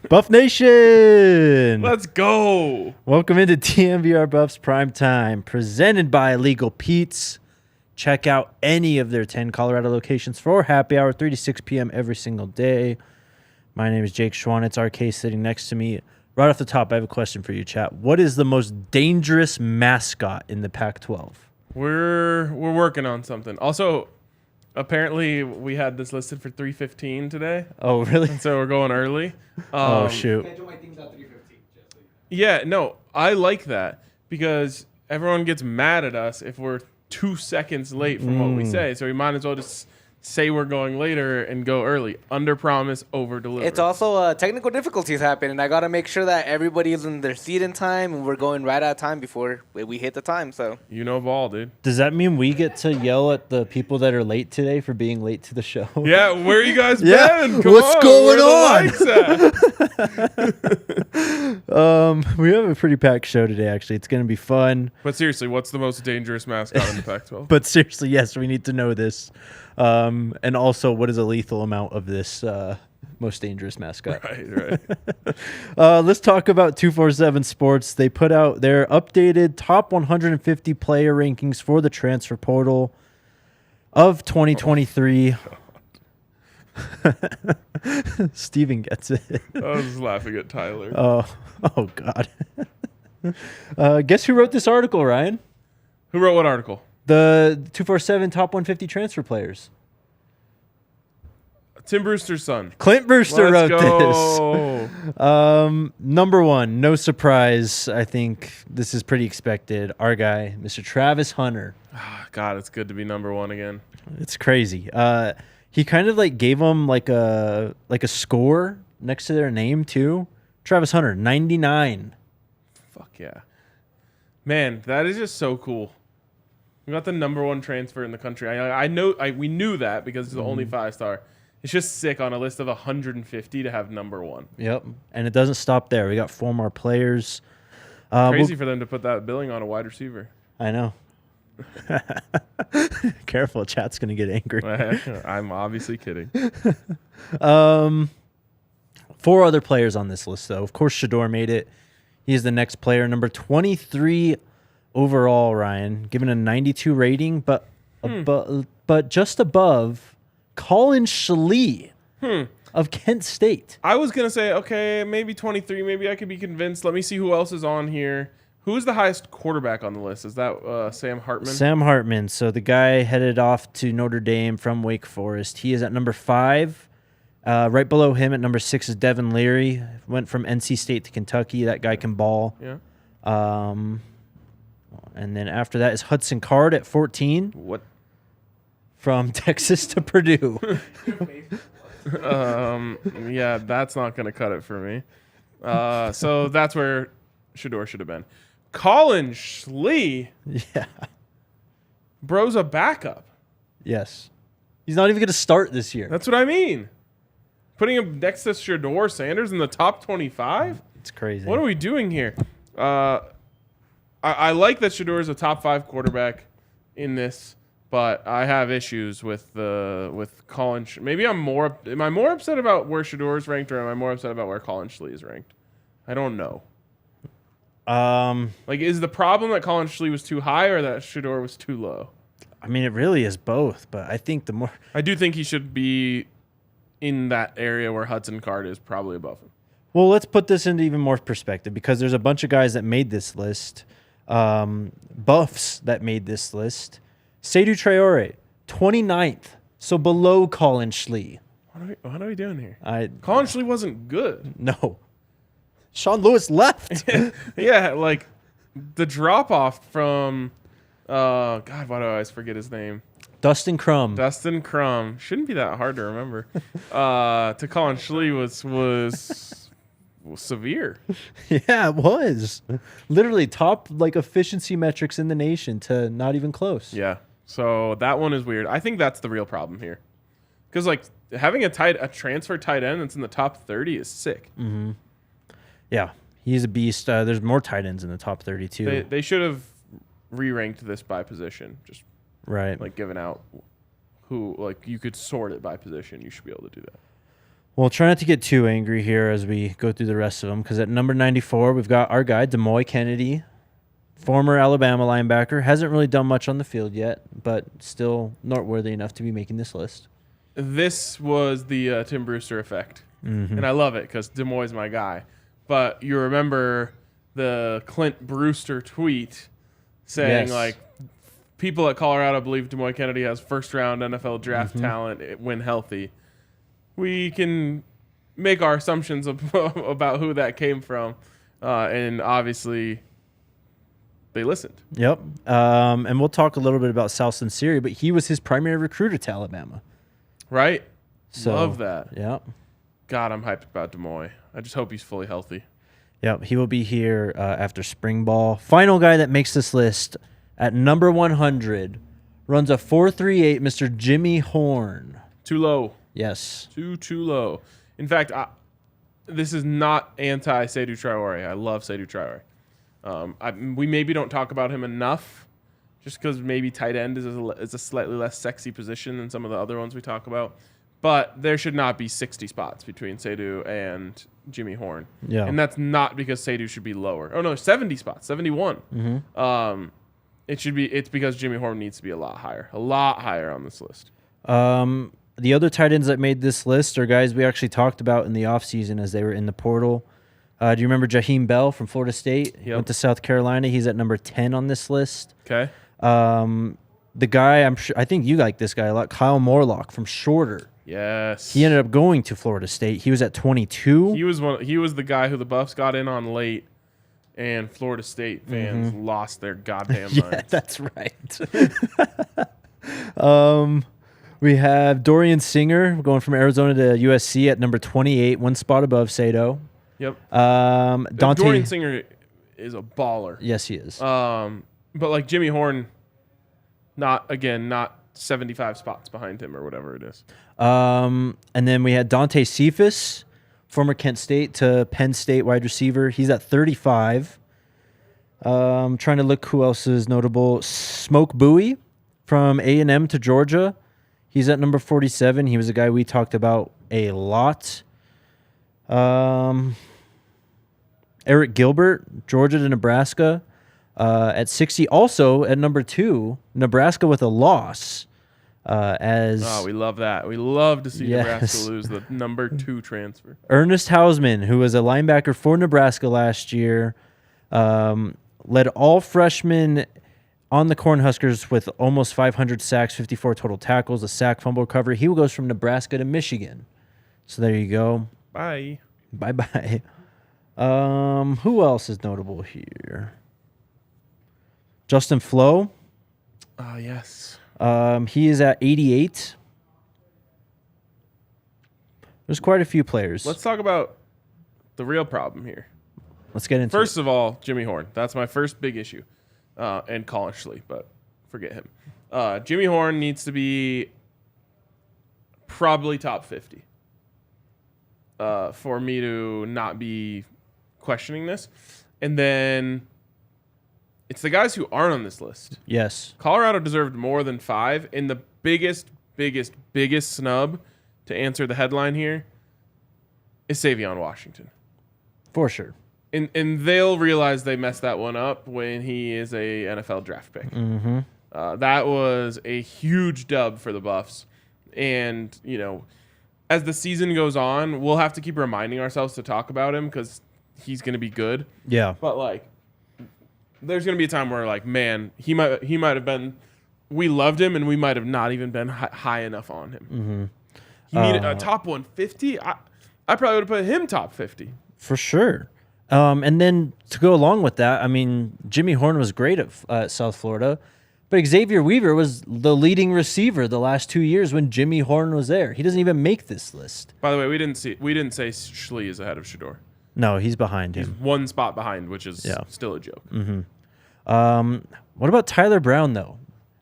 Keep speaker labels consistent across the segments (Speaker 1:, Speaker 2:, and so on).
Speaker 1: Buff Nation!
Speaker 2: Let's go!
Speaker 1: Welcome into DNVR Buffs Primetime, presented by Legal Pete's. Check out any of their 10 Colorado locations for happy hour, 3 to 6 p.m. every single day. My name is Jake Schwanitz, RK sitting next to me. Right off the top, I have a question for you, chat. What is the most dangerous mascot in the Pac-12?
Speaker 2: We're working on something. Also, apparently we had this listed for 3:15 today.
Speaker 1: Oh, really?
Speaker 2: And so we're going early.
Speaker 1: Oh, shoot.
Speaker 3: Can't do my things at 3:15.
Speaker 2: Yeah, no, I like that because everyone gets mad at us if we're 2 seconds late from what we say. So we might as well just say we're going later and go early. Under promise, over deliver.
Speaker 3: It's also technical difficulties happen, and I got to make sure that everybody is in their seat in time, and we're going right out of time before we hit the time. So
Speaker 2: you know ball, dude.
Speaker 1: Does that mean we get to yell at the people that are late today for being late to the show?
Speaker 2: Yeah, where you guys
Speaker 1: Yeah,
Speaker 2: been? Come
Speaker 1: what's
Speaker 2: on,
Speaker 1: going
Speaker 2: where the lights at?
Speaker 1: We have a pretty packed show today, actually. It's going to be fun.
Speaker 2: But seriously, what's the most dangerous mascot in the Pac-12?
Speaker 1: But seriously, yes, we need to know this. And also, what is a lethal amount of this most dangerous mascot?
Speaker 2: Right.
Speaker 1: Let's talk about 247 Sports. They put out their updated top 150 player rankings for the transfer portal of 2023. Steven gets it.
Speaker 2: I was just laughing at Tyler.
Speaker 1: Oh God. Guess who wrote this article, Ryan?
Speaker 2: Who wrote what article?
Speaker 1: The 247 top 150 transfer players.
Speaker 2: Tim Brewster's son.
Speaker 1: Clint Brewster
Speaker 2: Let's
Speaker 1: wrote
Speaker 2: go.
Speaker 1: this. Number one, no surprise. I think this is pretty expected. Our guy, Mr. Travis Hunter.
Speaker 2: God, it's good to be number one again.
Speaker 1: It's crazy. He kind of like gave them like a score next to their name too. Travis Hunter, 99.
Speaker 2: Fuck yeah. Man, that is just so cool. We got the number one transfer in the country. I know we knew that because it's the only 5-star. It's just sick on a list of 150 to have number one.
Speaker 1: Yep. And it doesn't stop there. We got 4 more players.
Speaker 2: Crazy for them to put that billing on a wide receiver.
Speaker 1: I know. Careful, chat's going to get angry.
Speaker 2: I'm obviously kidding.
Speaker 1: 4 other players on this list, though. Of course, Shador made it. He is the next player, number 23 overall, Ryan, given a 92 rating, but just above Colin Schlee of Kent State.
Speaker 2: I was going to say, okay, maybe 23. Maybe I could be convinced. Let me see who else is on here. Who is the highest quarterback on the list? Is that Sam Hartman?
Speaker 1: Sam Hartman. So the guy headed off to Notre Dame from Wake Forest. He is at number 5. Right below him at number 6 is Devin Leary. Went from NC State to Kentucky. That guy can ball.
Speaker 2: Yeah.
Speaker 1: And then after that is Hudson Card at 14.
Speaker 2: What?
Speaker 1: From Texas to Purdue.
Speaker 2: Yeah, that's not going to cut it for me. So that's where Shador should have been. Colin Schlee.
Speaker 1: Yeah.
Speaker 2: Bro's a backup.
Speaker 1: Yes. He's not even going to start this year.
Speaker 2: That's what I mean. Putting him next to Shador Sanders in the top 25?
Speaker 1: It's crazy.
Speaker 2: What are we doing here? I like that Shador is a top 5 quarterback in this, but I have issues with Colin. Maybe am I more upset about where Shador is ranked, or am I more upset about where Colin Schlee is ranked? I don't know. Like, is the problem that Colin Schlee was too high or that Shador was too low?
Speaker 1: I mean, it really is both, but I think the more...
Speaker 2: I do think he should be in that area where Hudson Card is probably above him.
Speaker 1: Well, let's put this into even more perspective because there's a bunch of guys that made this list. Buffs that made this list. Seydou Traore, 29th, so below Colin Schlee.
Speaker 2: What are we doing here?
Speaker 1: Colin
Speaker 2: Schlee wasn't good.
Speaker 1: No. Sean Lewis left.
Speaker 2: Yeah, like the drop off from God, why do I always forget his name?
Speaker 1: Dustin Crum.
Speaker 2: Shouldn't be that hard to remember. To Colin Schlee was severe.
Speaker 1: Yeah, it was. Literally top like efficiency metrics in the nation to not even close.
Speaker 2: Yeah. So that one is weird. I think that's the real problem here. Because like having a transfer tight end that's in the top 30 is sick.
Speaker 1: Mm-hmm. Yeah, he's a beast. There's more tight ends in the top 32.
Speaker 2: They should have re-ranked this by position. Just
Speaker 1: right.
Speaker 2: Like given out who, like you could sort it by position. You should be able to do that.
Speaker 1: Well, try not to get too angry here as we go through the rest of them, because at number 94, we've got our guy, Demoy Kennedy, former Alabama linebacker. Hasn't really done much on the field yet, but still noteworthy enough to be making this list.
Speaker 2: This was the Tim Brewster effect, and I love it because Demoy's my guy. But you remember the Clint Brewster tweet saying, like, people at Colorado believe Demoy Kennedy has first-round NFL draft talent when healthy. We can make our assumptions about who that came from, and obviously they listened.
Speaker 1: Yep. And we'll talk a little bit about Sal Sunseri, but he was his primary recruiter to Alabama.
Speaker 2: Right?
Speaker 1: So,
Speaker 2: love that.
Speaker 1: Yep.
Speaker 2: God, I'm hyped about Demoy. I just hope he's fully healthy.
Speaker 1: Yep. He will be here after spring ball. Final guy that makes this list at number 100 runs a 4.38, Mr. Jimmy Horn.
Speaker 2: Too low.
Speaker 1: Yes.
Speaker 2: Too low. In fact, this is not anti-Seydou Traore. I love Seydou Traore. We maybe don't talk about him enough just because maybe tight end is a slightly less sexy position than some of the other ones we talk about. But there should not be 60 spots between Seydou and Jimmy Horn.
Speaker 1: Yeah.
Speaker 2: And that's not because Seydou should be lower. Oh, no, 70 spots, 71. It's because Jimmy Horn needs to be a lot higher on this list.
Speaker 1: The other tight ends that made this list are guys we actually talked about in the offseason as they were in the portal. Do you remember Jaheim Bell from Florida State?
Speaker 2: Yep.
Speaker 1: Went to South Carolina. He's at number 10 on this list.
Speaker 2: Okay.
Speaker 1: The guy, I think you like this guy a lot, Kyle Morlock from Shorter.
Speaker 2: Yes.
Speaker 1: He ended up going to Florida State. He was at 22.
Speaker 2: He was the guy who the Buffs got in on late, and Florida State fans lost their goddamn minds.
Speaker 1: Yeah, that's right. We have Dorian Singer going from Arizona to USC at number 28, one spot above Sato.
Speaker 2: Yep.
Speaker 1: Dante.
Speaker 2: Dorian Singer is a baller.
Speaker 1: Yes, he is.
Speaker 2: But like Jimmy Horn, not 75 spots behind him or whatever it is.
Speaker 1: And then we had Dante Cephas, former Kent State to Penn State wide receiver. He's at 35. Trying to look who else is notable. Smoke Bowie from A&M to Georgia. He's at number 47. He was a guy we talked about a lot. Eric Gilbert, Georgia to Nebraska, at 60. Also at number 2, Nebraska with a loss.
Speaker 2: We love that. We love to see Nebraska lose the number 2 transfer.
Speaker 1: Ernest Hausman, who was a linebacker for Nebraska last year, led all freshmen on the Cornhuskers with almost 500 sacks, 54 total tackles, a sack, fumble recovery. He goes from Nebraska to Michigan. So there you go.
Speaker 2: Bye.
Speaker 1: Bye-bye. Who else is notable here? Justin Flo.
Speaker 2: Yes.
Speaker 1: He is at 88. There's quite a few players.
Speaker 2: Let's talk about the real problem here.
Speaker 1: Let's get into
Speaker 2: First of all, Jimmy Horn. That's my first big issue. And Colin Schley, but forget him. Jimmy Horn needs to be probably top 50 for me to not be questioning this. And then it's the guys who aren't on this list.
Speaker 1: Yes.
Speaker 2: Colorado deserved more than 5. And the biggest snub to answer the headline here is Savion Washington.
Speaker 1: For sure.
Speaker 2: And they'll realize they messed that one up when he is a NFL draft pick.
Speaker 1: Mm-hmm.
Speaker 2: That was a huge dub for the Buffs. And, as the season goes on, we'll have to keep reminding ourselves to talk about him because he's going to be good.
Speaker 1: Yeah.
Speaker 2: But, there's going to be a time where, man, he might have been – we loved him, and we might have not even been high enough on him.
Speaker 1: Mm-hmm.
Speaker 2: He needed a top 150. I probably would have put him top 50.
Speaker 1: For sure. And then to go along with that, I mean, Jimmy Horn was great at South Florida, but Xavier Weaver was the leading receiver the last 2 years when Jimmy Horn was there. He doesn't even make this list.
Speaker 2: By the way, we didn't say Schley is ahead of Shador.
Speaker 1: No, he's behind him.
Speaker 2: He's one spot behind, which is still a joke.
Speaker 1: Mm-hmm. What about Tyler Brown, though?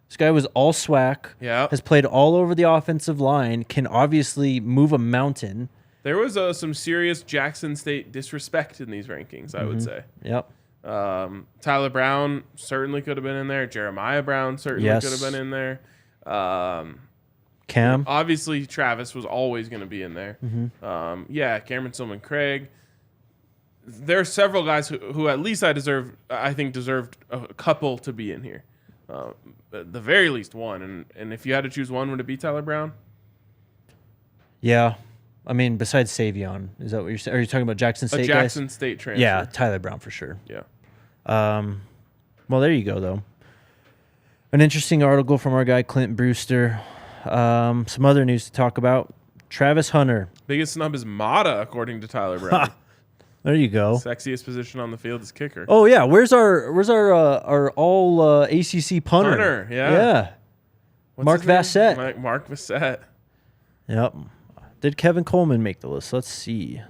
Speaker 1: This guy was all SWAC, has played all over the offensive line, can obviously move a mountain.
Speaker 2: There was some serious Jackson State disrespect in these rankings, I would say.
Speaker 1: Yep.
Speaker 2: Tyler Brown certainly could have been in there. Jeremiah Brown certainly could have been in there.
Speaker 1: Cam.
Speaker 2: Obviously, Travis was always going to be in there.
Speaker 1: Mm-hmm.
Speaker 2: Cameron Stillman Craig. There are several guys who at least I think deserved a couple to be in here. At the very least one. And if you had to choose one, would it be Tyler Brown?
Speaker 1: Yeah. I mean, besides Savion, is that what you're saying? Are you talking about Jackson State
Speaker 2: Jackson State transfer.
Speaker 1: Yeah, Tyler Brown for sure.
Speaker 2: Yeah.
Speaker 1: Well, there you go, though. An interesting article from our guy, Clint Brewster. Some other news to talk about. Travis Hunter.
Speaker 2: Biggest snub is Mata, according to Tyler Brown.
Speaker 1: There you go.
Speaker 2: Sexiest position on the field is kicker.
Speaker 1: Oh, yeah. Where's our all ACC punter?
Speaker 2: Punter, yeah.
Speaker 1: Yeah.
Speaker 2: What's
Speaker 1: Mark
Speaker 2: his name?
Speaker 1: Vassett.
Speaker 2: Mark Vassett.
Speaker 1: Yep. Did Kevin Coleman make the list? Let's see.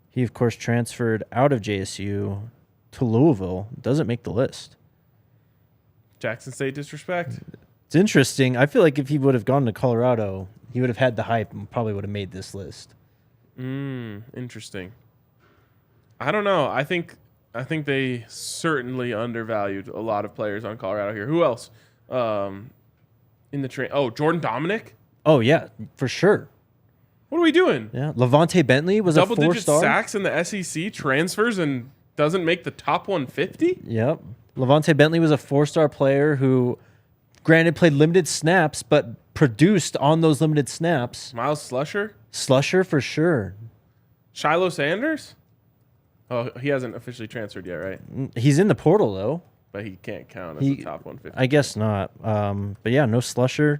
Speaker 1: He, of course, transferred out of JSU to Louisville. Doesn't make the list.
Speaker 2: Jackson State disrespect.
Speaker 1: It's interesting. I feel like if he would have gone to Colorado, he would have had the hype and probably would have made this list.
Speaker 2: Interesting. I don't know. I think they certainly undervalued a lot of players on Colorado here. Who else? In the train. Oh, Jordan Dominic?
Speaker 1: Oh, yeah, for sure.
Speaker 2: What are we doing?
Speaker 1: Yeah, Levante Bentley was a 4-star.
Speaker 2: Double-digit sacks in the SEC, transfers, and doesn't make the top 150?
Speaker 1: Yep. Levante Bentley was a 4-star player who, granted, played limited snaps, but produced on those limited snaps.
Speaker 2: Miles Slusher?
Speaker 1: Slusher for sure.
Speaker 2: Shiloh Sanders? Oh, he hasn't officially transferred yet, right?
Speaker 1: He's in the portal, though.
Speaker 2: But he can't count as a top 150.
Speaker 1: I guess not. But yeah, no Slusher.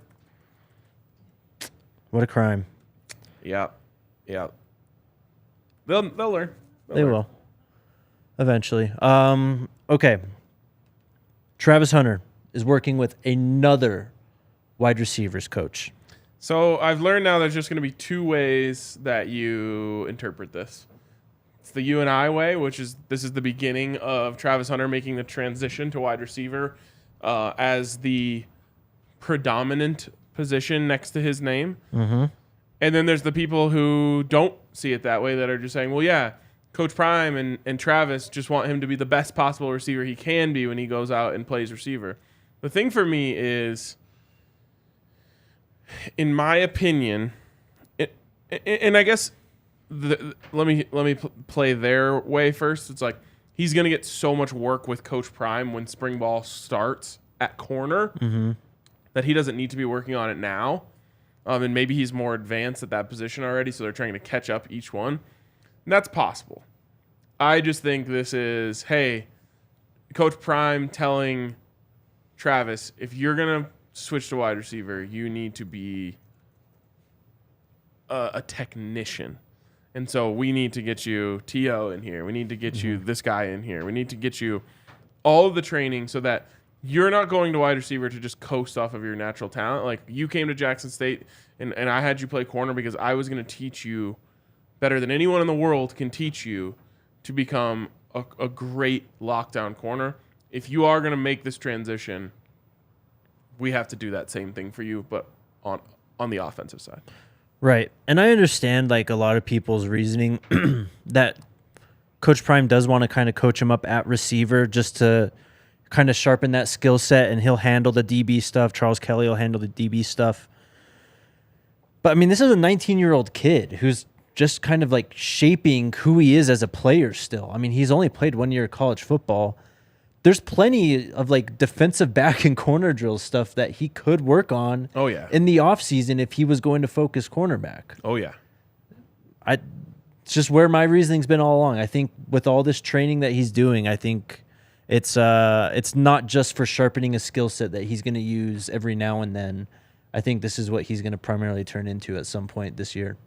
Speaker 1: What a crime.
Speaker 2: Yeah. They'll learn.
Speaker 1: They will. Eventually. Okay. Travis Hunter is working with another wide receivers coach.
Speaker 2: So I've learned now there's just going to be two ways that you interpret this. It's the you and I way, which is this is the beginning of Travis Hunter making the transition to wide receiver as the predominant position next to his name.
Speaker 1: Mm-hmm.
Speaker 2: And then there's the people who don't see it that way that are just saying, well, yeah, Coach Prime and Travis just want him to be the best possible receiver he can be when he goes out and plays receiver. The thing for me is, in my opinion, and I guess let me play their way first. It's like he's going to get so much work with Coach Prime when spring ball starts at corner that he doesn't need to be working on it now. And maybe he's more advanced at that position already, so they're trying to catch up each one. And that's possible. I just think this is, hey, Coach Prime telling Travis, if you're going to switch to wide receiver, you need to be a technician. And so we need to get you T.O. in here. We need to get you this guy in here. We need to get you all of the training so that you're not going to wide receiver to just coast off of your natural talent. Like, you came to Jackson State, and I had you play corner because I was going to teach you better than anyone in the world can teach you to become a great lockdown corner. If you are going to make this transition, we have to do that same thing for you, but on the offensive side.
Speaker 1: Right. And I understand, like, a lot of people's reasoning that Coach Prime does want to kind of coach him up at receiver just to kind of sharpen that skill set, and he'll handle the DB stuff. Charles Kelly will handle the DB stuff. But, I mean, this is a 19-year-old kid who's just kind of, like, shaping who he is as a player still. I mean, he's only played 1 year of college football. There's plenty of, like, defensive back and corner drill stuff that he could work on in the offseason if he was going to focus cornerback.
Speaker 2: Oh, yeah.
Speaker 1: It's just where my reasoning's been all along. I think with all this training that he's doing, I think it's not just for sharpening a skill set that he's going to use every now and then. I think this is what he's going to primarily turn into at some point this year.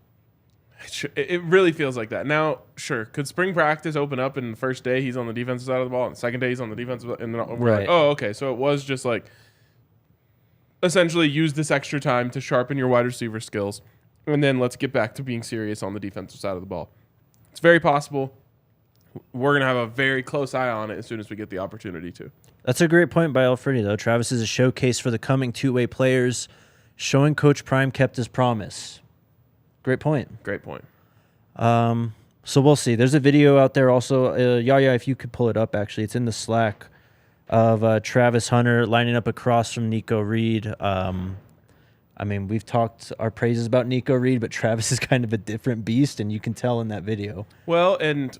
Speaker 2: It really feels like that. Now, sure, could spring practice open up and the first day he's on the defensive side of the ball and the second day he's on the defensive, and then we're like, oh, okay, so it was just like essentially use this extra time to sharpen your wide receiver skills, and then let's get back to being serious on the defensive side of the ball. It's very possible. We're going to have a very close eye on it as soon as we get the opportunity to.
Speaker 1: That's a great point by Alfredi, though. Travis is a showcase for the coming two-way players, showing Coach Prime kept his promise. Great point.
Speaker 2: Great point.
Speaker 1: So we'll see. There's a video out there also. Yaya, if you could pull it up, actually. It's in the Slack of Travis Hunter lining up across from Nico Reed. I mean, we've talked our praises about Nico Reed, but Travis is kind of a different beast, and you can tell in that video.
Speaker 2: Well, and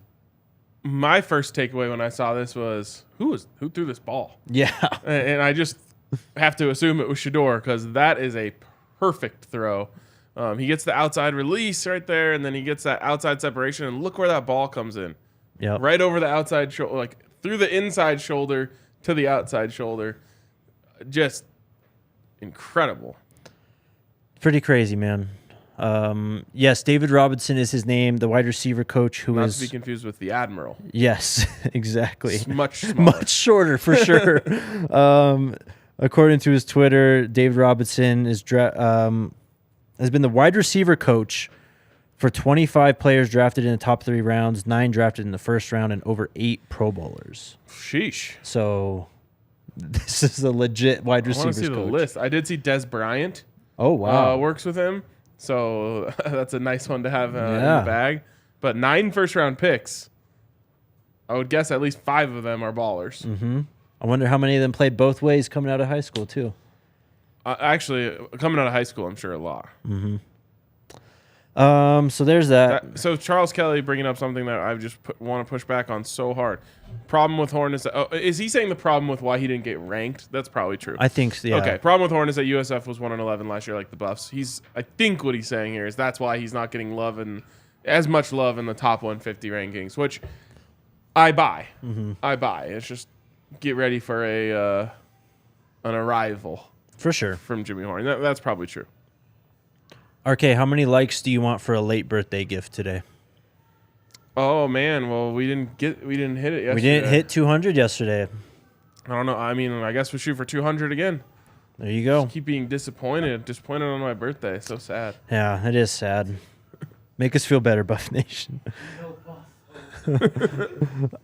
Speaker 2: my first takeaway when I saw this was, who threw this ball?
Speaker 1: Yeah.
Speaker 2: And I just have to assume it was Shador, because that is a perfect throw. He gets the outside release right there, and then he gets that outside separation, and look where that ball comes in.
Speaker 1: Yep.
Speaker 2: Right over the outside shoulder, like through the inside shoulder to the outside shoulder. Just incredible.
Speaker 1: Pretty crazy, man. Yes, David Robinson is his name, the wide receiver coach who
Speaker 2: Not to be confused with the Admiral.
Speaker 1: Yes, exactly.
Speaker 2: It's much smaller.
Speaker 1: Much shorter, for sure. According to his Twitter, David Robinson has been the wide receiver coach for 25 players drafted in the top 3 rounds, 9 drafted in the first round, and over 8 Pro Bowlers.
Speaker 2: Sheesh.
Speaker 1: So this is a legit wide
Speaker 2: I want
Speaker 1: receivers
Speaker 2: to see the
Speaker 1: coach.
Speaker 2: list. I did see Des Bryant.
Speaker 1: Oh, wow.
Speaker 2: Works with him. So that's a nice one to have in
Speaker 1: Yeah.
Speaker 2: the bag. But 9 first-round picks. I would guess at least 5 of them are ballers.
Speaker 1: Mm-hmm. I wonder how many of them played both ways coming out of high school, too.
Speaker 2: Actually, coming out of high school, I'm sure a lot.
Speaker 1: Mm-hmm. So there's that.
Speaker 2: So Charles Kelly bringing up something that I just want to push back on so hard. Problem with Horn is that, is he saying the problem with why he didn't get ranked? That's probably true.
Speaker 1: I think so, yeah.
Speaker 2: Okay, problem with Horn is that USF was 1-11 last year, like the Buffs. I think what he's saying here is that's why he's not getting love and as much love in the top 150 rankings, which I buy.
Speaker 1: Mm-hmm.
Speaker 2: I buy. It's just get ready for an arrival
Speaker 1: For sure.
Speaker 2: from Jimmy Horn. That's probably true.
Speaker 1: RK, how many likes do you want for a late birthday gift today?
Speaker 2: Oh man, well we didn't hit it yesterday.
Speaker 1: We didn't hit 200 yesterday.
Speaker 2: I don't know. I mean, I guess we shoot for 200 again.
Speaker 1: There you go.
Speaker 2: Just keep being disappointed on my birthday. So sad.
Speaker 1: Yeah, it is sad. Make us feel better, Buff Nation.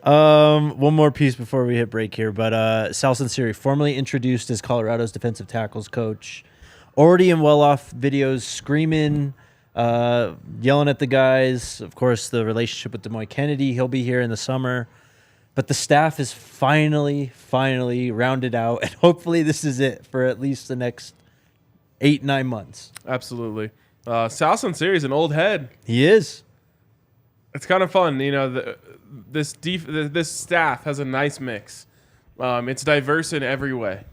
Speaker 1: One more piece before we hit break here, but Sal Sunseri, formerly introduced as Colorado's defensive tackles coach, already in well-off videos, screaming, yelling at the guys. Of course, the relationship with Demoy Kennedy, he'll be here in the summer. But the staff is finally rounded out, and hopefully this is it for at least the next 8-9 months.
Speaker 2: Absolutely. Sal Sunseri is an old head.
Speaker 1: He is.
Speaker 2: It's kind of fun, you know. This staff has a nice mix. It's diverse in every way.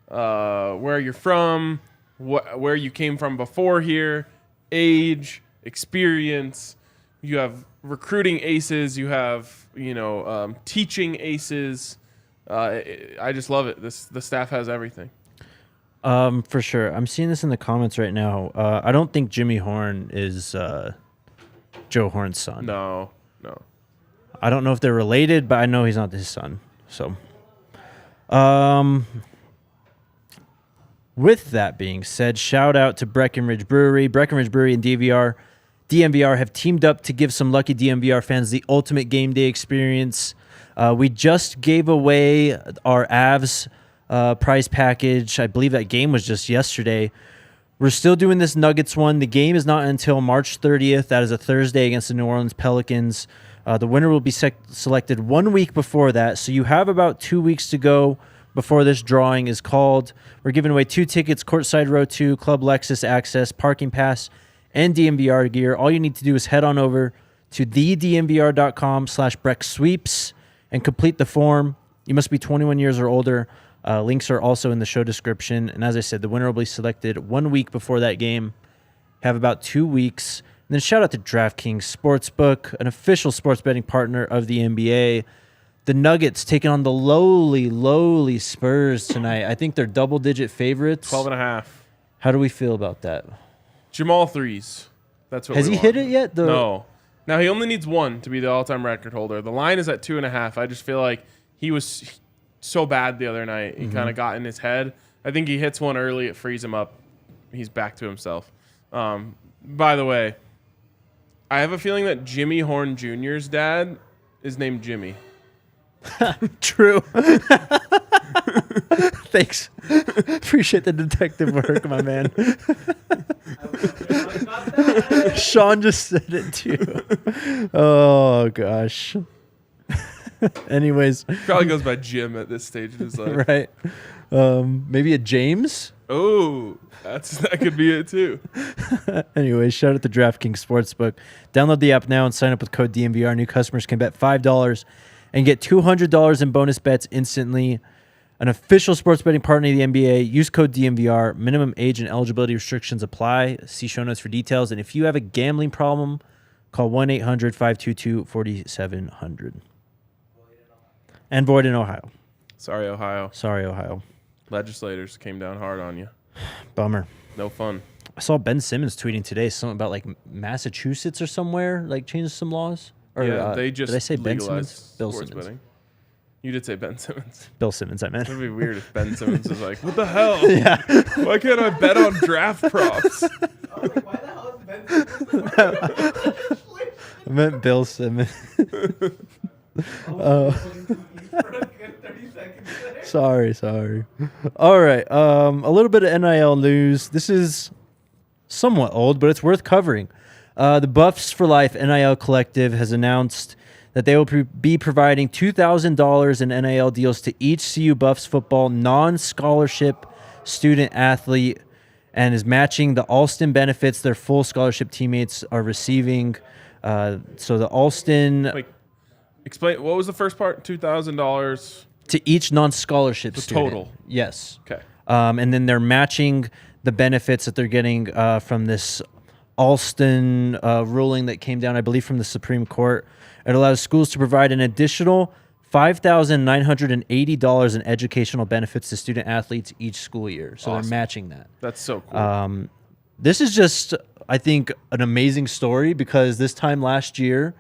Speaker 2: Where you're from, where you came from before here, age, experience. You have recruiting aces. You have teaching aces. I just love it. The staff has everything.
Speaker 1: For sure. I'm seeing this in the comments right now. I don't think Jimmy Horn is Joe Horn's son.
Speaker 2: No.
Speaker 1: I don't know if they're related, but I know he's not his son. So, with that being said, shout out to Breckenridge Brewery. Breckenridge Brewery and DNVR have teamed up to give some lucky DNVR fans the ultimate game day experience. We just gave away our Avs prize package. I believe that game was just yesterday. We're still doing this Nuggets one. The game is not until March 30th. That is a Thursday against the New Orleans Pelicans. The winner will be selected 1 week before that, so you have about 2 weeks to go before this drawing is called. We're giving away 2 tickets, Courtside Row 2, Club Lexus Access, Parking Pass, and DNVR gear. All you need to do is head on over to thednvr.com/BreckSweeps and complete the form. You must be 21 years or older. Links are also in the show description. And as I said, the winner will be selected 1 week before that game. Have about 2 weeks. And then shout out to DraftKings Sportsbook, an official sports betting partner of the NBA. The Nuggets taking on the lowly Spurs tonight. I think they're double-digit favorites.
Speaker 2: 12.5.
Speaker 1: How do we feel about that?
Speaker 2: Jamal threes. That's what.
Speaker 1: Has he hit it yet?
Speaker 2: No. Now he only needs 1 to be the all-time record holder. The line is at 2.5. I just feel like he was so bad the other night. He kind of got in his head. I think he hits one early. It frees him up. He's back to himself. By the way, I have a feeling that Jimmy Horn Jr.'s dad is named Jimmy.
Speaker 1: True. Thanks. Appreciate the detective work, my man. Sean just said it too. Oh, gosh. Anyways,
Speaker 2: Probably goes by Jim at this stage of his life.
Speaker 1: right? Maybe a James.
Speaker 2: Oh, that could be it too.
Speaker 1: Anyways, shout out to DraftKings Sportsbook. Download the app now and sign up with code DNVR. New customers can bet $5 and get $200 in bonus bets instantly. An official sports betting partner of the NBA. Use code DNVR. Minimum age and eligibility restrictions apply. See show notes for details. And if you have a gambling problem, call 1-800-522-4700. And void in Ohio.
Speaker 2: Sorry, Ohio.
Speaker 1: Sorry, Ohio.
Speaker 2: Legislators came down hard on you.
Speaker 1: Bummer.
Speaker 2: No fun.
Speaker 1: I saw Ben Simmons tweeting today something about like Massachusetts or somewhere like changed some laws. Or,
Speaker 2: Yeah, they just
Speaker 1: did I say Ben
Speaker 2: legalized
Speaker 1: Simmons? Bill
Speaker 2: sports
Speaker 1: Simmons.
Speaker 2: betting. You did say Ben Simmons.
Speaker 1: Bill Simmons, I meant.
Speaker 2: It would be weird if Ben Simmons was like, what the hell?
Speaker 1: Yeah.
Speaker 2: Why can't I bet on draft props?
Speaker 3: I was like, why the hell is Ben Simmons?
Speaker 1: I meant Bill Simmons. Sorry. All right. A little bit of NIL news. This is somewhat old, but it's worth covering. The Buffs4Life NIL Collective has announced that they will be providing $2,000 in NIL deals to each CU Buffs football non-scholarship student athlete and is matching the Alston benefits their full scholarship teammates are receiving. So the Alston...
Speaker 2: Like, explain, what was the first part? $2,000
Speaker 1: to each non-scholarship student.
Speaker 2: total?
Speaker 1: Yes.
Speaker 2: Okay.
Speaker 1: And then they're matching the benefits that they're getting from this Alston ruling that came down, I believe, from the Supreme Court. It allows schools to provide an additional $5,980 in educational benefits to student athletes each school year. So
Speaker 2: Awesome.
Speaker 1: they're matching that.
Speaker 2: That's so cool.
Speaker 1: This is just, I think, an amazing story because this time last year,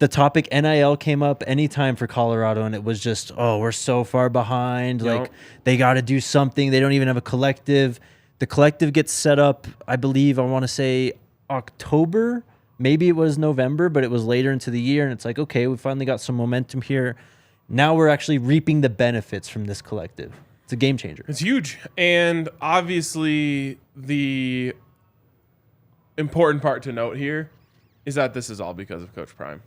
Speaker 1: the topic NIL came up anytime for Colorado, and it was just, oh, we're so far behind.
Speaker 2: Yep.
Speaker 1: Like, they got to do something. They don't even have a collective. The collective gets set up, I believe, I want to say October. Maybe it was November, but it was later into the year, and it's like, okay, we finally got some momentum here. Now we're actually reaping the benefits from this collective. It's a game changer.
Speaker 2: It's huge. And obviously, the important part to note here is that this is all because of Coach Prime.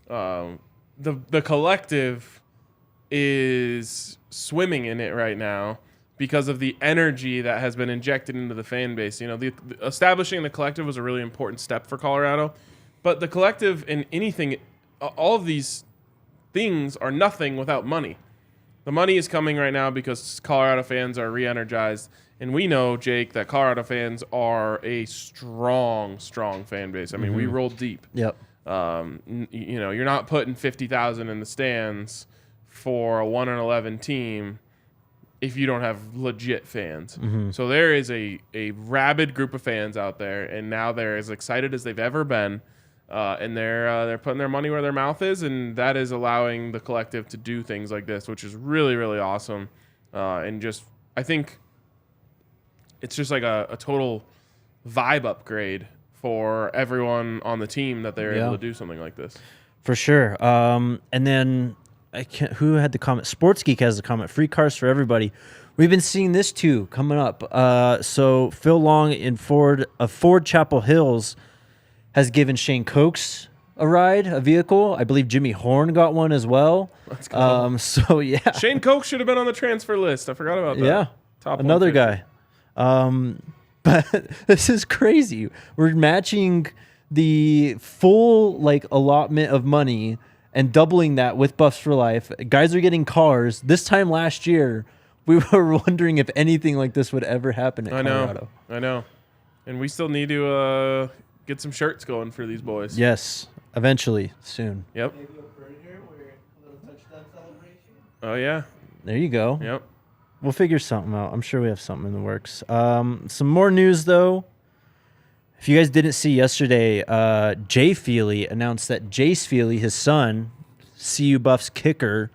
Speaker 2: The collective is swimming in it right now because of the energy that has been injected into the fan base. You know, the establishing the collective was a really important step for Colorado, but the collective and anything, all of these things are nothing without money. The money is coming right now because Colorado fans are re-energized, and we know, Jake, that Colorado fans are a strong fan base. I mean, we roll deep.
Speaker 1: Yep.
Speaker 2: You know, you're not putting 50,000 in the stands for a 1-11 team if you don't have legit fans. So there is a rabid group of fans out there, and now they're as excited as they've ever been, and they're putting their money where their mouth is, and that is allowing the collective to do things like this, which is really, really awesome. And just, I think it's just like a total vibe upgrade for everyone on the team that they're able to do something like this.
Speaker 1: For sure. And then who had the comment? Sports Geek has the comment. Free cars for everybody. We've been seeing this too coming up. So Phil Long in Ford Chapel Hills has given Shane Cokes a ride, a vehicle. I believe Jimmy Horn got one as well.
Speaker 2: Let's go.
Speaker 1: So yeah,
Speaker 2: Shane Koch should have been on the transfer list. I forgot about that.
Speaker 1: yeah,
Speaker 2: Top
Speaker 1: another
Speaker 2: 150.
Speaker 1: guy. But this is crazy. We're matching the full like allotment of money and doubling that with Buffs4Life. Guys are getting cars. This time last year, we were wondering if anything like this would ever happen at Colorado.
Speaker 2: I know. And we still need to get some shirts going for these boys.
Speaker 1: Yes, eventually, soon.
Speaker 2: Yep.
Speaker 3: Maybe a burger or a little touchdown celebration.
Speaker 2: Oh, yeah.
Speaker 1: There you go.
Speaker 2: Yep.
Speaker 1: We'll figure something out. I'm sure we have something in the works. Some more news, though. If you guys didn't see yesterday, Jace Feely announced that Jace Feely, his son, CU Buffs kicker,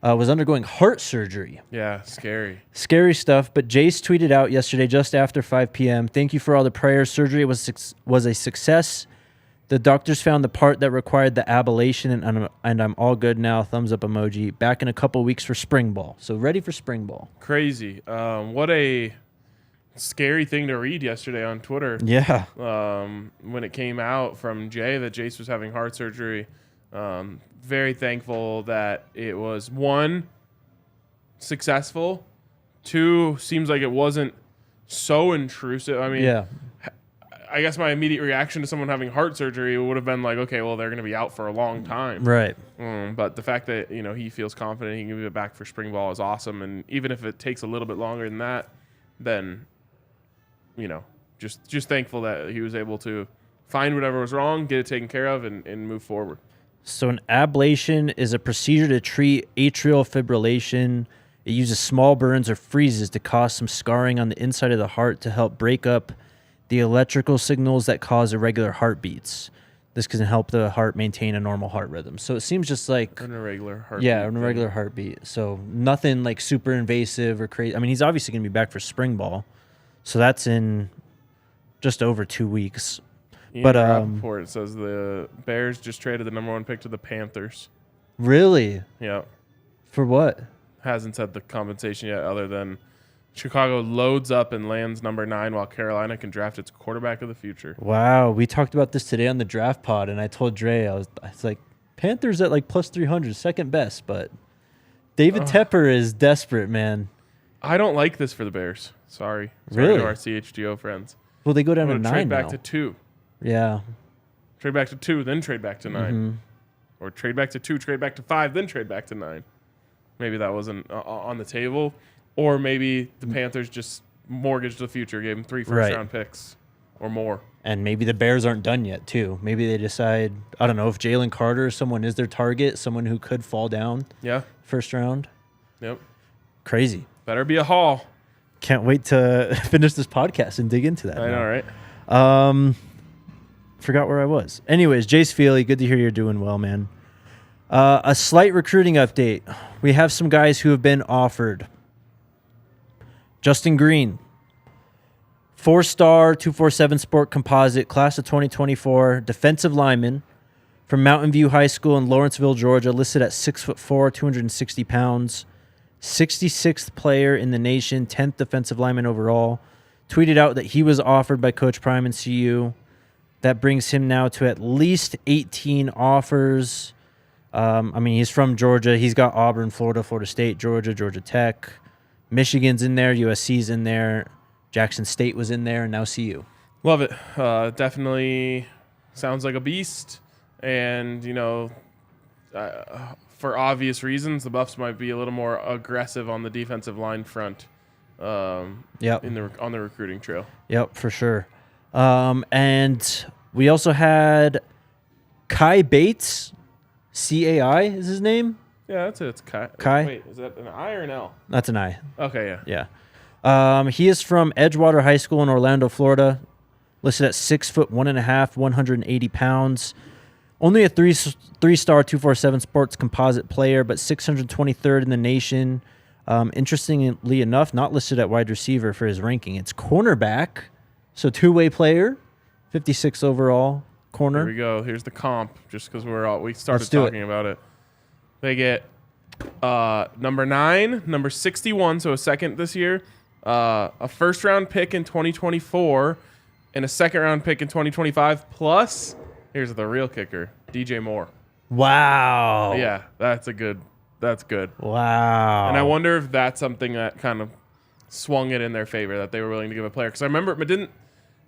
Speaker 1: was undergoing heart surgery.
Speaker 2: Yeah, scary.
Speaker 1: Scary stuff, but Jace tweeted out yesterday just after 5 p.m., "Thank you for all the prayers. Surgery was a success. The doctors found the part that required the ablation, and I'm all good now. Thumbs up emoji. Back in a couple weeks for spring ball. So ready for spring ball."
Speaker 2: Crazy. What a scary thing to read yesterday on Twitter.
Speaker 1: Yeah.
Speaker 2: When it came out from Jay that Jace was having heart surgery. Very thankful that it was, 1, successful. 2, seems like it wasn't so intrusive. I mean,
Speaker 1: Yeah.
Speaker 2: I guess my immediate reaction to someone having heart surgery would have been like, okay, well, they're going to be out for a long time.
Speaker 1: Right.
Speaker 2: But the fact that, he feels confident he can be back for spring ball is awesome. And even if it takes a little bit longer than that, then, just thankful that he was able to find whatever was wrong, get it taken care of, and move forward.
Speaker 1: So an ablation is a procedure to treat atrial fibrillation. It uses small burns or freezes to cause some scarring on the inside of the heart to help break up the electrical signals that cause irregular heartbeats. This can help the heart maintain a normal heart rhythm. So it seems just like
Speaker 2: An irregular heartbeat.
Speaker 1: yeah, an irregular heartbeat. So nothing like super invasive or crazy. I mean, he's obviously going to be back for spring ball. So that's in just over 2 weeks. But
Speaker 2: Rappaport says the Bears just traded the number 1 pick to the Panthers.
Speaker 1: really,
Speaker 2: Yeah.
Speaker 1: for what?
Speaker 2: Hasn't said the compensation yet, other than Chicago loads up and lands number 9 while Carolina can draft its quarterback of the future.
Speaker 1: Wow, we talked about this today on the draft pod, and I told Dre, I was like, Panthers at like plus 300, second best, but David Tepper is desperate, man.
Speaker 2: I don't like this for the Bears. Sorry
Speaker 1: Really?
Speaker 2: to our CHGO friends.
Speaker 1: Well, they go down
Speaker 2: I'm
Speaker 1: to
Speaker 2: gonna
Speaker 1: 9
Speaker 2: trade back
Speaker 1: now.
Speaker 2: to 2.
Speaker 1: Yeah.
Speaker 2: Trade back to 2, then trade back to 9.
Speaker 1: Mm-hmm.
Speaker 2: Or trade back to 2, trade back to 5, then trade back to 9. Maybe that wasn't on the table. Or maybe the Panthers just mortgaged the future, gave them 3 first-round picks or more.
Speaker 1: And maybe the Bears aren't done yet, too. Maybe they decide, I don't know, if Jalen Carter, someone is their target, someone who could fall down
Speaker 2: Yeah.
Speaker 1: first round.
Speaker 2: Yep.
Speaker 1: Crazy.
Speaker 2: Better be a haul.
Speaker 1: Can't wait to finish this podcast and dig into that.
Speaker 2: I know,
Speaker 1: now.
Speaker 2: right?
Speaker 1: Forgot where I was. Anyways, Jace Feely, good to hear you're doing well, man. A slight recruiting update. We have some guys who have been offered. Justin Green, 4-star 247 Sport Composite, class of 2024, defensive lineman from Mountain View High School in Lawrenceville, Georgia, listed at 6'4", 260 pounds, 66th player in the nation, 10th defensive lineman overall. Tweeted out that he was offered by Coach Prime and CU. That brings him now to at least 18 offers. I mean, he's from Georgia. He's got Auburn, Florida, Florida State, Georgia, Georgia Tech. Michigan's in there. USC's in there. Jackson State was in there, and now CU.
Speaker 2: Love it. Definitely sounds like a beast. And, for obvious reasons, the Buffs might be a little more aggressive on the defensive line front
Speaker 1: Yep.
Speaker 2: on the recruiting trail.
Speaker 1: Yep, for sure. And we also had Kai Bates, CAI is his name?
Speaker 2: Yeah, that's it. It's Kai.
Speaker 1: Kai?
Speaker 2: Wait, is that an I or an L?
Speaker 1: That's an I.
Speaker 2: Okay, yeah.
Speaker 1: Yeah. He is from Edgewater High School in Orlando, Florida. Listed at 6'1.5", 180 pounds. Only a three-star 247 Sports Composite player, but 623rd in the nation. Interestingly enough, not listed at wide receiver for his ranking. It's cornerback, so two-way player, 56 overall corner.
Speaker 2: Here we go. Here's the comp, just because we started
Speaker 1: Let's do
Speaker 2: talking about it. They get number 9, number 61, so a second this year, a first-round pick in 2024, and a second-round pick in 2025, plus, here's the real kicker, DJ Moore.
Speaker 1: Wow.
Speaker 2: Yeah, that's good.
Speaker 1: Wow.
Speaker 2: And I wonder if that's something that kind of swung it in their favor, that they were willing to give a player. Because I remember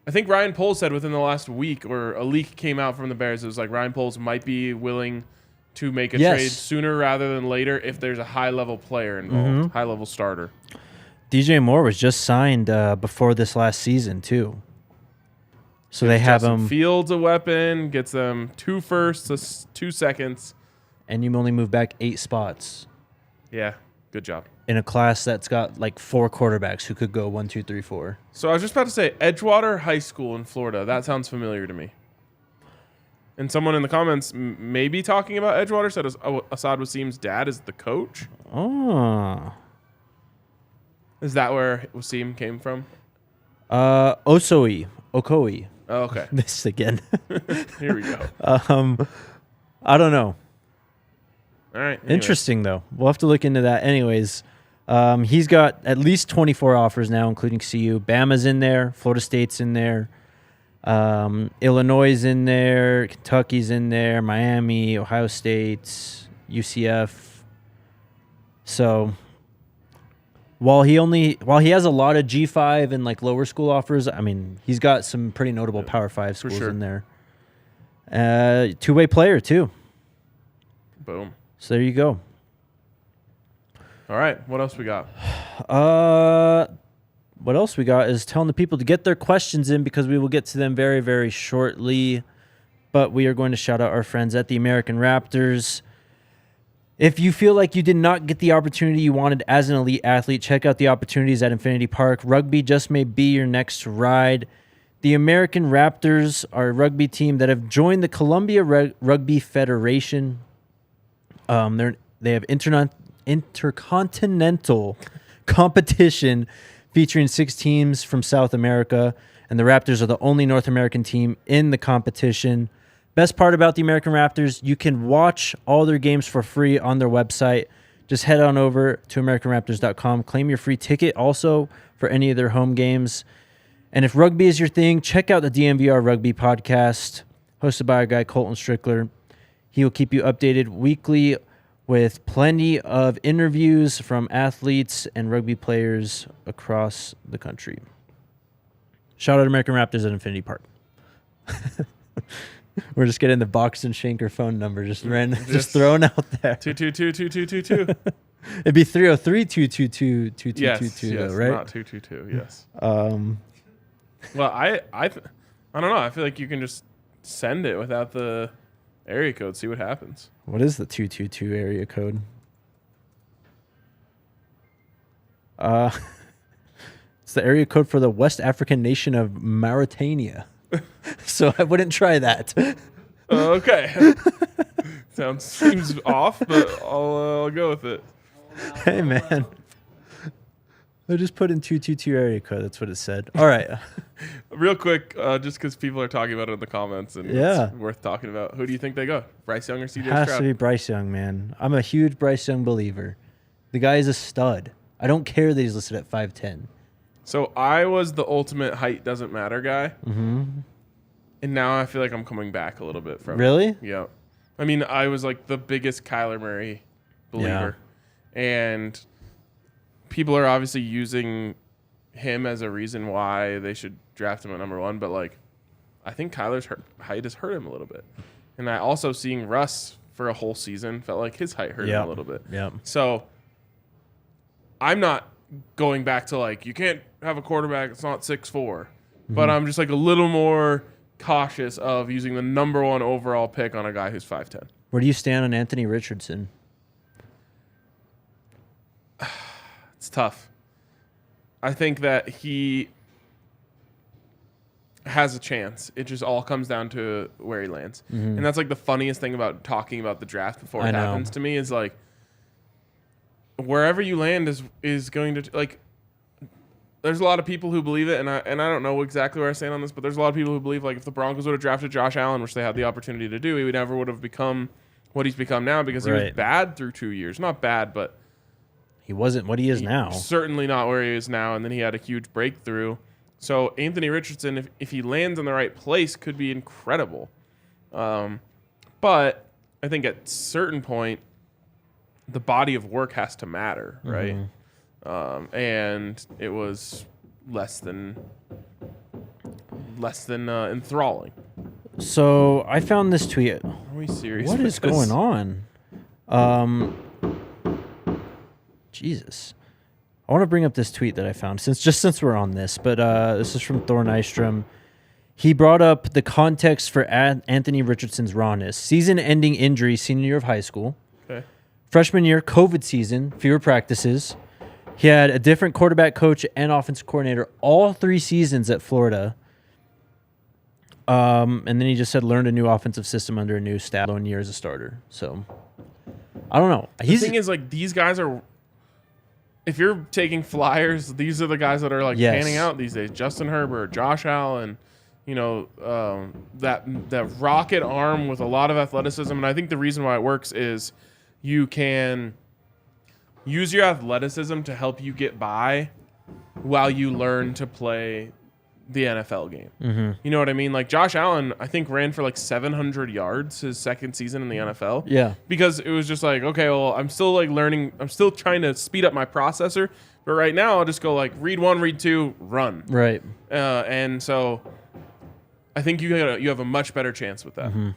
Speaker 2: I think Ryan Poles said within the last week, or a leak came out from the Bears, it was like Ryan Poles might be willing to make a trade sooner rather than later if there's a high-level player involved, high-level starter.
Speaker 1: DJ Moore was just signed before this last season, too. So they have
Speaker 2: Justin
Speaker 1: him.
Speaker 2: Fields a weapon, gets them 2 firsts, 2 seconds.
Speaker 1: And you only move back 8 spots
Speaker 2: Yeah, good job.
Speaker 1: in a class that's got like 4 quarterbacks who could go 1, 2, 3, 4.
Speaker 2: So I was just about to say Edgewater High School in Florida. That sounds familiar to me. And someone in the comments maybe talking about Edgewater said Assad Wasim's dad is the coach.
Speaker 1: Oh.
Speaker 2: Is that where Wasim came from?
Speaker 1: Okoye.
Speaker 2: Oh, okay.
Speaker 1: This again.
Speaker 2: Here we go.
Speaker 1: I don't know.
Speaker 2: All right. Anyways.
Speaker 1: Interesting, though. We'll have to look into that. Anyways, he's got at least 24 offers now, including CU. Bama's in there. Florida State's in there. Illinois is in there, Kentucky's in there, Miami, Ohio State, UCF. So while he has a lot of G5 and like lower school offers, I mean, he's got some pretty notable Power 5 schools in there. Two-way player too.
Speaker 2: Boom.
Speaker 1: So there you go.
Speaker 2: All right, what else we got?
Speaker 1: What else we got is telling the people to get their questions in because we will get to them very, very shortly. But we are going to shout out our friends at the American Raptors. If you feel like you did not get the opportunity you wanted as an elite athlete, check out the opportunities at Infinity Park. Rugby just may be your next ride. The American Raptors are a rugby team that have joined the Columbia Rugby Federation. They have intercontinental competition featuring 6 teams from South America, and the Raptors are the only North American team in the competition. Best part about the American Raptors, you can watch all their games for free on their website. Just head on over to AmericanRaptors.com. Claim your free ticket also for any of their home games. And if rugby is your thing, check out the DNVR Rugby Podcast, hosted by our guy Colton Strickler. He will keep you updated weekly with plenty of interviews from athletes and rugby players across the country. Shout out American Raptors at Infinity Park. We're just getting the Box and Shanker phone number just thrown out there.
Speaker 2: 222-2222.
Speaker 1: It'd be 303-222-2222,
Speaker 2: Yes,
Speaker 1: right?
Speaker 2: not 222. Yes. Well, I don't know. I feel like you can just send it without the area code. See what happens.
Speaker 1: What is the 222 area code? It's the area code for the West African nation of Mauritania. So I wouldn't try that.
Speaker 2: Okay. Seems off, but I'll go with it.
Speaker 1: Hey, man. I just put in 222 area code. That's what it said. All right.
Speaker 2: Real quick, just because people are talking about it in the comments and it's worth talking about. Who do you think they go? Bryce Young or CJ Stroud?
Speaker 1: Has to be Bryce Young, man. I'm a huge Bryce Young believer. The guy is a stud. I don't care that he's listed at 5'10".
Speaker 2: So I was the ultimate height doesn't matter guy.
Speaker 1: Mm-hmm.
Speaker 2: And now I feel like I'm coming back a little bit from
Speaker 1: Really?
Speaker 2: it. Yeah. I mean, I was like the biggest Kyler Murray believer. Yeah. And people are obviously using him as a reason why they should draft him at number 1. But, like, I think Kyler's height has hurt him a little bit. And I also seeing Russ for a whole season felt like his height hurt him a little bit.
Speaker 1: Yeah.
Speaker 2: So I'm not going back to, like, you can't have a quarterback that's not 6'4". Mm-hmm. But I'm just, like, a little more cautious of using the number 1 overall pick on a guy who's 5'10".
Speaker 1: Where do you stand on Anthony Richardson?
Speaker 2: It's tough. I think that he has a chance. It just all comes down to where he lands. Mm-hmm. And that's like the funniest thing about talking about the draft before it happens to me is like wherever you land is going to like there's a lot of people who believe it and I don't know exactly where I stand on this, but there's a lot of people who believe like if the Broncos would have drafted Josh Allen, which they had the opportunity to do, he never would have become what he's become now because he was bad through 2 years. Not bad, but
Speaker 1: he wasn't what he is now.
Speaker 2: Certainly not where he is now, and then he had a huge breakthrough. So Anthony Richardson, if he lands in the right place, could be incredible. But I think at a certain point, the body of work has to matter, right? Mm-hmm. And it was less than enthralling.
Speaker 1: So I found this tweet.
Speaker 2: Are we serious?
Speaker 1: What is going on? Jesus. I want to bring up this tweet that I found since we're on this, but this is from Thor Nystrom. He brought up the context for Anthony Richardson's rawness. Season-ending injury senior year of high school.
Speaker 2: Okay.
Speaker 1: Freshman year, COVID season, fewer practices. He had a different quarterback coach and offensive coordinator all 3 seasons at Florida. And then he just said learned a new offensive system under a new staff 1 year as a starter. So, I don't know.
Speaker 2: The thing is, like, these guys are... If you're taking flyers, these are the guys that are like panning out these days. Justin Herbert, Josh Allen, you know, that rocket arm with a lot of athleticism. And I think the reason why it works is you can use your athleticism to help you get by while you learn to play the NFL game. You know what I mean? Like Josh Allen, I think ran for like 700 yards his second season in the NFL.
Speaker 1: Yeah.
Speaker 2: Because it was just like, okay, well, I'm still like learning. I'm still trying to speed up my processor. But right now, I'll just go like read 1, read 2, run.
Speaker 1: Right.
Speaker 2: And so I think you have a much better chance with that.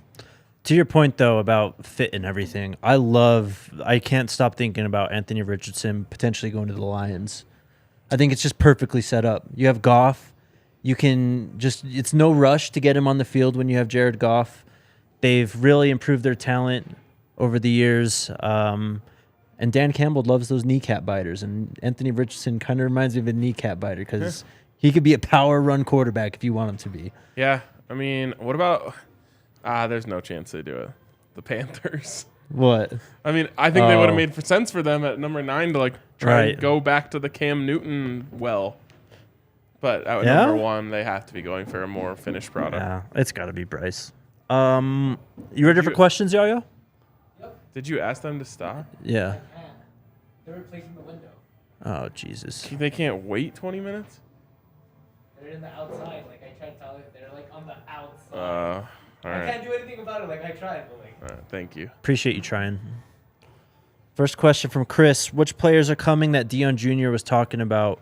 Speaker 1: To your point, though, about fit and everything, I can't stop thinking about Anthony Richardson potentially going to the Lions. I think it's just perfectly set up. You have Goff. You can just, it's no rush to get him on the field when you have Jared Goff. They've really improved their talent over the years. And Dan Campbell loves those kneecap biters. And Anthony Richardson kind of reminds me of a kneecap biter because he could be a power run quarterback if you want him to be.
Speaker 2: Yeah. I mean, what about... there's no chance they do it. The Panthers.
Speaker 1: What?
Speaker 2: I mean, I think they would have made sense for them at number 9 to like try and go back to the Cam Newton well. But at number 1, they have to be going for a more finished product.
Speaker 1: Yeah, it's got to be Bryce. You ready for questions, Yo-Yo?
Speaker 3: Yep.
Speaker 2: Did you ask them to stop?
Speaker 1: Yeah.
Speaker 3: They're replacing the window.
Speaker 1: Oh, Jesus.
Speaker 2: They can't wait 20 minutes?
Speaker 3: They're in the outside. Like, I tried to tell you. They're, like, on the outside.
Speaker 2: All right.
Speaker 3: I can't do anything about it. Like, I tried, but, like...
Speaker 2: All right, thank you.
Speaker 1: Appreciate you trying. First question from Chris. Which players are coming that Deion Jr. was talking about?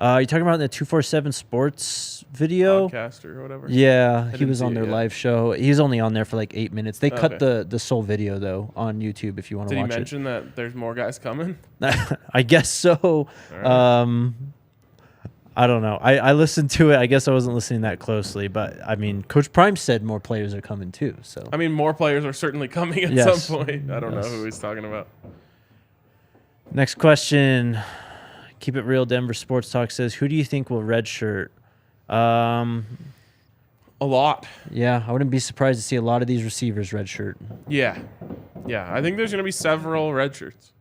Speaker 1: You talking about in the 247 $s video?
Speaker 2: Podcast or whatever?
Speaker 1: Yeah, he was on
Speaker 2: see it
Speaker 1: their
Speaker 2: yet.
Speaker 1: live show. He was only on there for like 8 minutes. They cut
Speaker 2: Okay.
Speaker 1: the full video, though, on YouTube if you want to
Speaker 2: Did he
Speaker 1: watch
Speaker 2: mention that there's more guys coming?
Speaker 1: it. I guess so.
Speaker 2: right.
Speaker 1: I don't know. I listened to it. I guess I wasn't listening that closely. But, I mean, Coach Prime said more players are coming, too. So
Speaker 2: I mean, more players are certainly coming at
Speaker 1: Yes.
Speaker 2: some point. I don't know
Speaker 1: Yes.
Speaker 2: who he's talking about.
Speaker 1: Next question. Keep It Real Denver Sports Talk says, who do you think will redshirt?
Speaker 2: A lot.
Speaker 1: Yeah, I wouldn't be surprised to see a lot of these receivers redshirt.
Speaker 2: Yeah. Yeah. I think there's going to be several red shirts.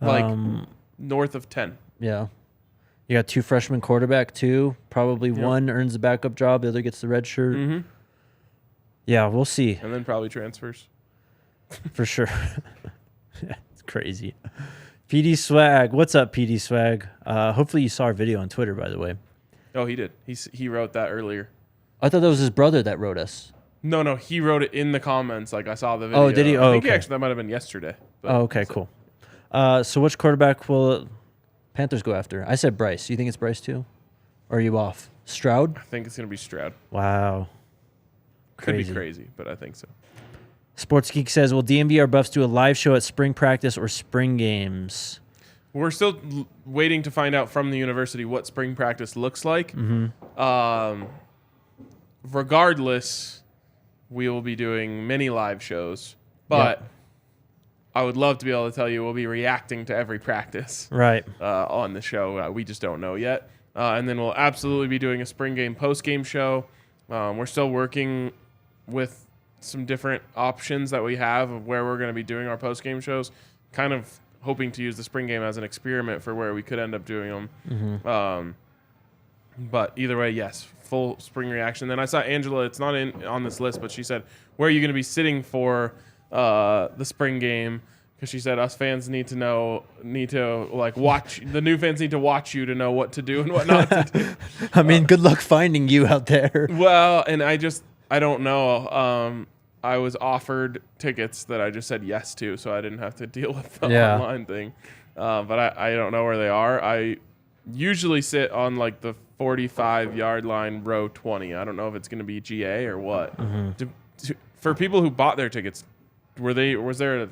Speaker 2: Like north of 10.
Speaker 1: Yeah. You got 2 freshman quarterback, too. Probably one earns the backup job, the other gets the red shirt.
Speaker 2: Mm-hmm.
Speaker 1: Yeah, we'll see.
Speaker 2: And then probably transfers.
Speaker 1: For sure. It's crazy. PD Swag. What's up, PD Swag? Hopefully you saw our video on Twitter, by the way.
Speaker 2: Oh, he did. He wrote that earlier.
Speaker 1: I thought that was his brother that wrote us.
Speaker 2: No, he wrote it in the comments. Like I saw the video.
Speaker 1: Oh, did he?
Speaker 2: I
Speaker 1: Oh,
Speaker 2: think
Speaker 1: okay.
Speaker 2: actually that might have been yesterday. But
Speaker 1: Oh, okay, cool. So which quarterback will Panthers go after? I said Bryce. You think it's Bryce too? Or are you off? Stroud?
Speaker 2: I think it's going to be Stroud.
Speaker 1: Wow.
Speaker 2: Could be crazy, but I think so.
Speaker 1: Sports Geek says, will DNVR Buffs do a live show at spring practice or spring games?
Speaker 2: We're still waiting to find out from the university what spring practice looks like. Regardless, we will be doing many live shows, but I would love to be able to tell you we'll be reacting to every practice
Speaker 1: Right.
Speaker 2: on the show. We just don't know yet. And then we'll absolutely be doing a spring game, post game show. We're still working with some different options that we have of where we're going to be doing our post game shows, kind of hoping to use the spring game as an experiment for where we could end up doing them. But either way, yes, full spring reaction. Then I saw Angela, it's not on this list, but she said, where are you going to be sitting for the spring game? Because she said us fans need to watch. The new fans need to watch you to know what to do and what not to do.
Speaker 1: I mean, good luck finding you out there.
Speaker 2: Well, and I don't know. I was offered tickets that I just said yes to, so I didn't have to deal with the online thing. But I don't know where they are. I usually sit on like the 45-yard line, row 20. I don't know if it's going to be GA or what. For people who bought their tickets, was there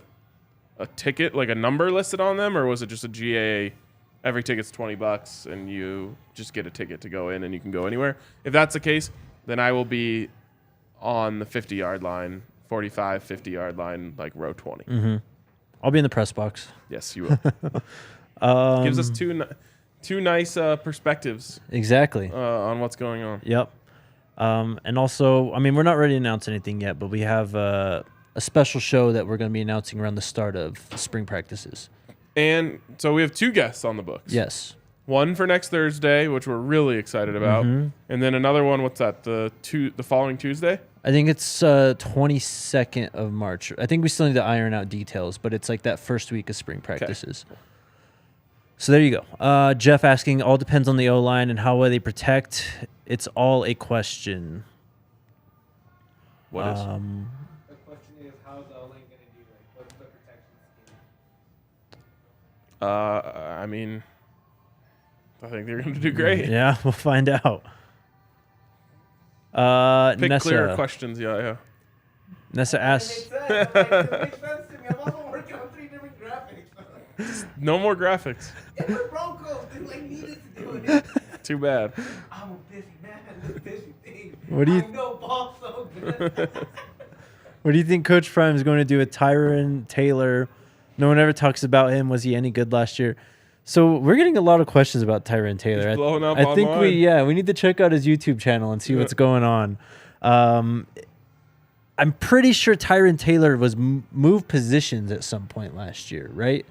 Speaker 2: a ticket, like a number listed on them, or was it just a GA? Every ticket's $20 and you just get a ticket to go in and you can go anywhere. If that's the case, then I will be on the 50-yard line, 45, 50-yard line, like row 20.
Speaker 1: I'll be in the press box.
Speaker 2: Yes, you will. Gives us two nice perspectives.
Speaker 1: Exactly.
Speaker 2: On what's going on.
Speaker 1: Yep. And also, I mean, we're not ready to announce anything yet, but we have a special show that we're going to be announcing around the start of spring practices.
Speaker 2: And so we have 2 guests on the books.
Speaker 1: Yes.
Speaker 2: One for next Thursday, which we're really excited about. And then another one, what's that, the following Tuesday?
Speaker 1: I think it's 22nd of March. I think we still need to iron out details, but it's like that first week of spring practices. So there you go. Jeff asking, all depends on the O-line and how well they protect. It's all a question.
Speaker 2: What is?
Speaker 3: The question is, how's the O-line going to do? Like, what's the protection scheme?
Speaker 2: I mean, I think they're going to do great.
Speaker 1: Yeah, we'll find out.
Speaker 2: Pick
Speaker 1: Nessa,
Speaker 2: clearer questions, yeah.
Speaker 1: Nessa asks,
Speaker 3: It makes sense. It makes sense to me. I'm also working on 3 different graphics.
Speaker 2: No more graphics.
Speaker 3: It was Broncos. They like needed to do it.
Speaker 2: Too bad.
Speaker 3: I'm a busy man. It's a busy thing.
Speaker 1: What do you-
Speaker 3: I know ball so good.
Speaker 1: what do you think Coach Prime is going to do with Tyron Taylor? No one ever talks about him. Was he any good last year? So we're getting a lot of questions about Tyron Taylor.
Speaker 2: He's blowing up
Speaker 1: I think
Speaker 2: online.
Speaker 1: we need to check out his YouTube channel and see what's going on. I'm pretty sure Tyron Taylor was moved positions at some point last year, right?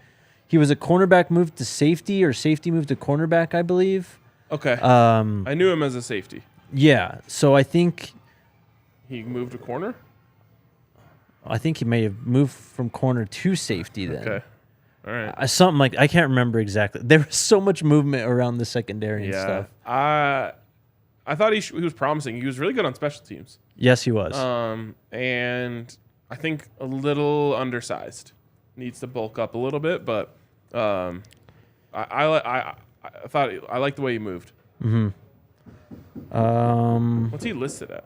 Speaker 1: He was a cornerback moved to safety or safety moved to cornerback, I believe.
Speaker 2: Okay.
Speaker 1: Um,
Speaker 2: I knew him as a safety.
Speaker 1: yeah. So I think
Speaker 2: He moved a corner?
Speaker 1: he may have moved from corner to safety then.
Speaker 2: Okay. All right.
Speaker 1: Something like I can't remember exactly. There was so much movement around the secondary and
Speaker 2: Yeah.
Speaker 1: stuff.
Speaker 2: I thought he was promising. He was really good on special teams.
Speaker 1: Yes, he was.
Speaker 2: And I think a little undersized. Needs to bulk up a little bit, but I thought I liked the way he moved. What's he listed at?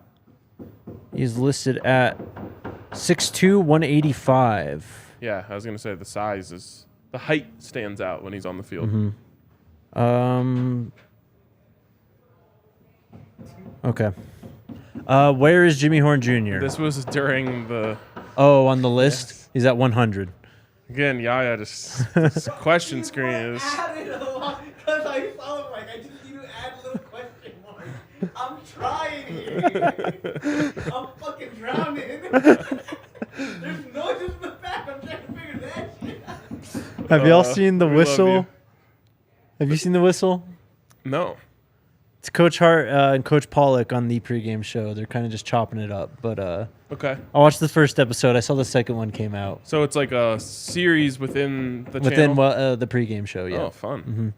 Speaker 1: He's listed at 6'2", 185.
Speaker 2: Yeah, I was gonna say the height stands out when he's on the field.
Speaker 1: Okay. Where is Jimmy Horn Jr.?
Speaker 2: This was during the
Speaker 1: On the list?
Speaker 2: Yes.
Speaker 1: He's at 100.
Speaker 2: again. Yaya just question screen is.
Speaker 3: Added a lot because I saw him like I just need to add a little question mark. I'm trying here. I'm fucking drowning. There's noises in the back. I'm trying to figure that shit out.
Speaker 1: Have y'all seen the
Speaker 2: we love
Speaker 1: whistle?
Speaker 2: you.
Speaker 1: Have you seen the whistle?
Speaker 2: No.
Speaker 1: It's Coach Hart and Coach Pollock on the pregame show. They're kind of just chopping it up. But
Speaker 2: Okay.
Speaker 1: I watched the first episode. I saw the second one came out.
Speaker 2: So it's like a series within the
Speaker 1: Within
Speaker 2: channel.
Speaker 1: the pregame show, yeah.
Speaker 2: Oh, fun.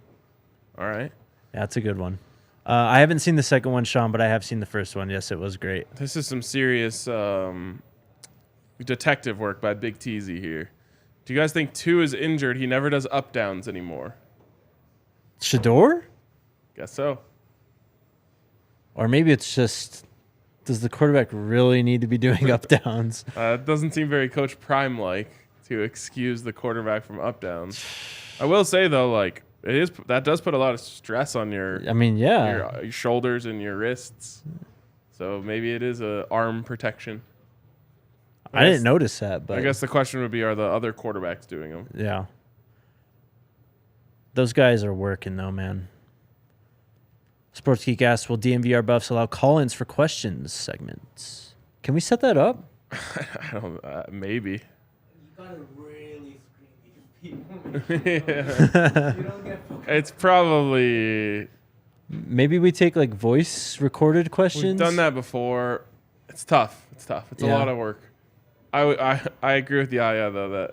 Speaker 2: All right.
Speaker 1: Yeah, it's a good one. I haven't seen the second one, Sean, but I have seen the first one. Yes, it was great.
Speaker 2: This is some serious detective work by Big Teasy here. Do you guys think 2 is injured? He never does up downs anymore.
Speaker 1: Shador?
Speaker 2: Guess so.
Speaker 1: Or maybe it's just, does the quarterback really need to be doing up downs?
Speaker 2: It doesn't seem very Coach Prime like to excuse the quarterback from up downs. I will say though, like that does put a lot of stress on your
Speaker 1: I mean, yeah.
Speaker 2: your shoulders and your wrists. So maybe it is a arm protection.
Speaker 1: I didn't notice that, but
Speaker 2: I guess the question would be, are the other quarterbacks doing them?
Speaker 1: yeah. Those guys are working though, man. Sports Geek asks, will DNVR Buffs allow call-ins for questions segments? Can we set that up?
Speaker 2: I don't. Maybe.
Speaker 3: You gotta really screen these people.
Speaker 2: Yeah.
Speaker 3: You don't get focused.
Speaker 2: It's probably.
Speaker 1: Maybe we take like voice recorded questions.
Speaker 2: We've done that before. It's tough. It's a
Speaker 1: Yeah.
Speaker 2: lot of work. I agree with Yaya though that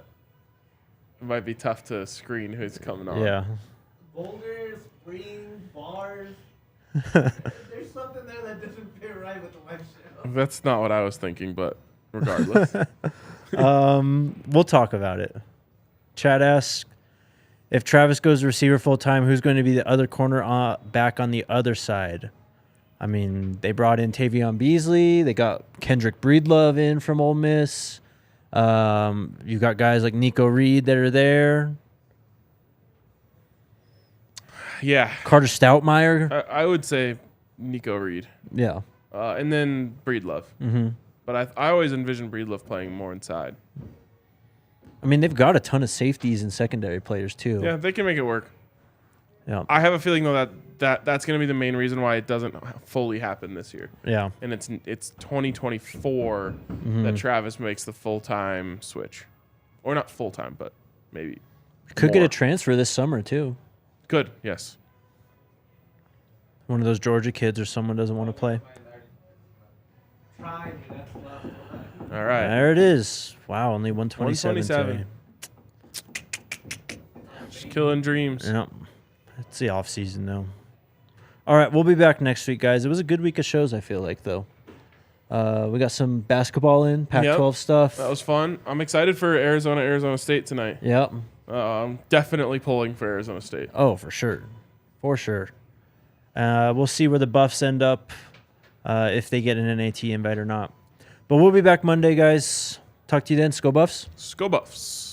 Speaker 2: it might be tough to screen who's coming on.
Speaker 1: Yeah.
Speaker 3: Boulders, spring, bars. There's something there that doesn't fit right with the live show.
Speaker 2: That's not what I was thinking, but regardless.
Speaker 1: We'll talk about it. Chad asks, if Travis goes to receiver full time, who's going to be the other corner back on the other side? I mean, they brought in Tavion Beasley. They got Kendrick Breedlove in from Ole Miss. You got guys like Nico Reed that are there.
Speaker 2: Yeah.
Speaker 1: Carter Stoutmeyer.
Speaker 2: I would say Nico Reed.
Speaker 1: Yeah.
Speaker 2: And then Breedlove.
Speaker 1: Mm-hmm.
Speaker 2: But I always envision Breedlove playing more inside.
Speaker 1: I mean, they've got a ton of safeties and secondary players too.
Speaker 2: Yeah, they can make it work.
Speaker 1: Yeah.
Speaker 2: I have a feeling though that's going to be the main reason why it doesn't fully happen this year.
Speaker 1: Yeah.
Speaker 2: And it's 2024 that Travis makes the full-time switch. Or not full-time, but maybe
Speaker 1: Could get
Speaker 2: more.
Speaker 1: a transfer this summer too.
Speaker 2: Good, yes.
Speaker 1: One of those Georgia kids or someone doesn't want to play.
Speaker 3: Try me, that's love.
Speaker 2: All right.
Speaker 1: There it is. Wow, only 127
Speaker 2: 127.
Speaker 1: today.
Speaker 2: Just killing dreams.
Speaker 1: Yep. It's the off season though. All right, we'll be back next week, guys. It was a good week of shows, I feel like, though. We got some basketball in, Pac-12 stuff.
Speaker 2: That was fun. I'm excited for Arizona State tonight.
Speaker 1: Yep.
Speaker 2: I'm definitely pulling for Arizona State.
Speaker 1: Oh, for sure. For sure. We'll see where the Buffs end up, if they get an NAT invite or not. But we'll be back Monday, guys. Talk to you then. Go Buffs.
Speaker 2: Go Buffs.